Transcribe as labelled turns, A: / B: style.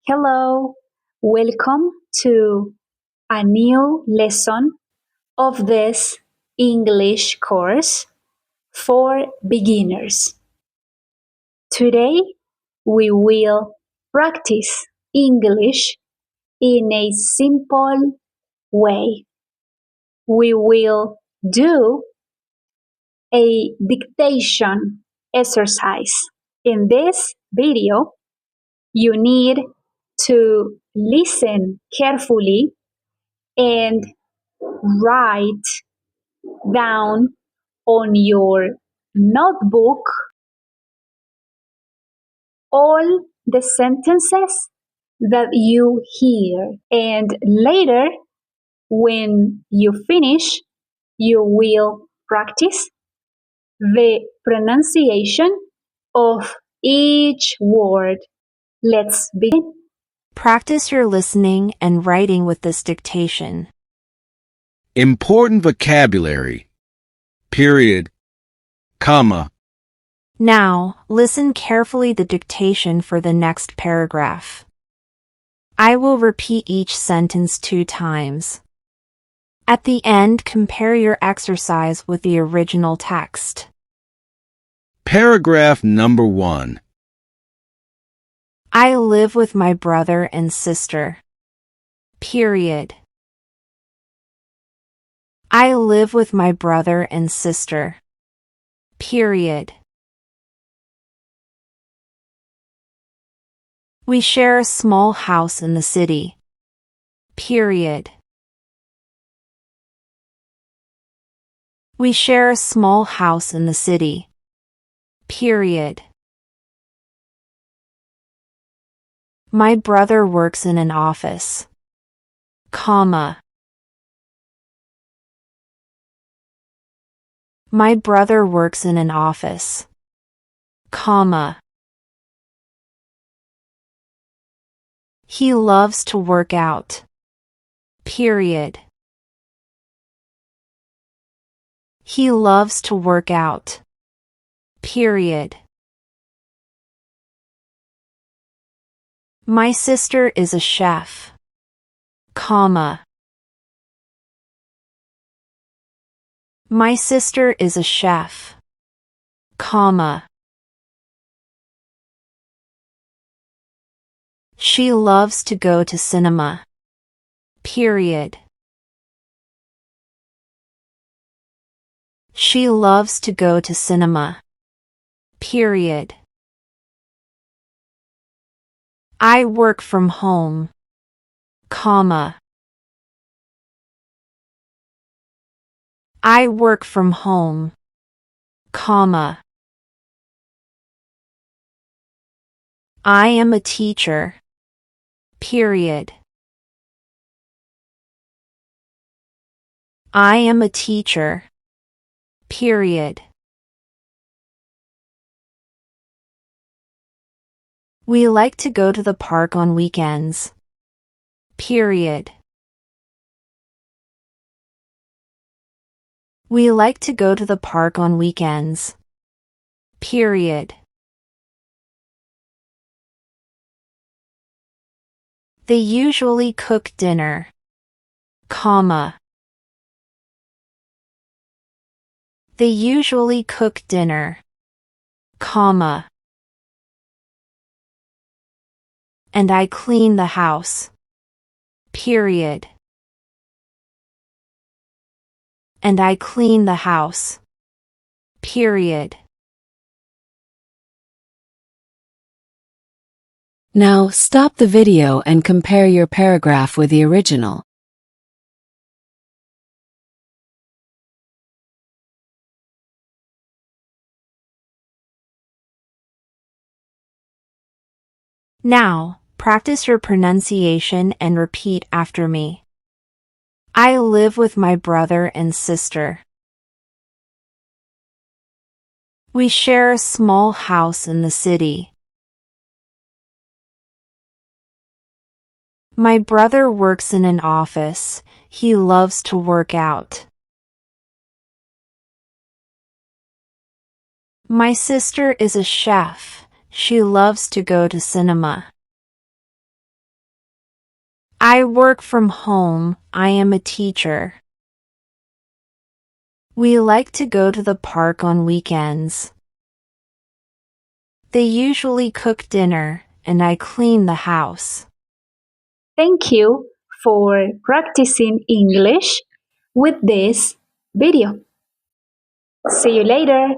A: Hello, welcome to a new lesson of this English course for beginners. Today we will practice English in a simple way. We will do a dictation exercise. In this video, you need to listen carefully and write down on your notebook all the sentences that you hear. And later, when you finish, you will practice the pronunciation of each word. Let's begin.
B: Practice your listening and writing with this dictation.
C: Important vocabulary. Period. Comma.
B: Now, listen carefully the dictation for the next paragraph. I will repeat each sentence 2 times. At the end, compare your exercise with the original text.
C: Paragraph number 1.
B: I live with my brother and sister. Period. I live with my brother and sister. Period. We share a small house in the city. Period. We share a small house in the city. Period. My brother works in an office. Comma. My brother works in an office. Comma. He loves to work out. Period. He loves to work out. Period. My sister is a chef. Comma. My sister is a chef. Comma. She loves to go to cinema. Period. She loves to go to cinema. Period. I work from home. Comma. I work from home. Comma. I am a teacher. Period. I am a teacher. Period. We like to go to the park on weekends. Period. We like to go to the park on weekends. Period. They usually cook dinner. Comma. They usually cook dinner. Comma. And I clean the house. Period. And I clean the house. Period.
D: Now stop the video and compare your paragraph with the original.
B: Now, practice your pronunciation and repeat after me. I live with my brother and sister. We share a small house in the city. My brother works in an office. He loves to work out. My sister is a chef. She loves to go to cinema. I work from home. I am a teacher. We like to go to the park on weekends. They usually cook dinner, and I clean the house.
A: Thank you for practicing English with this video. See you later.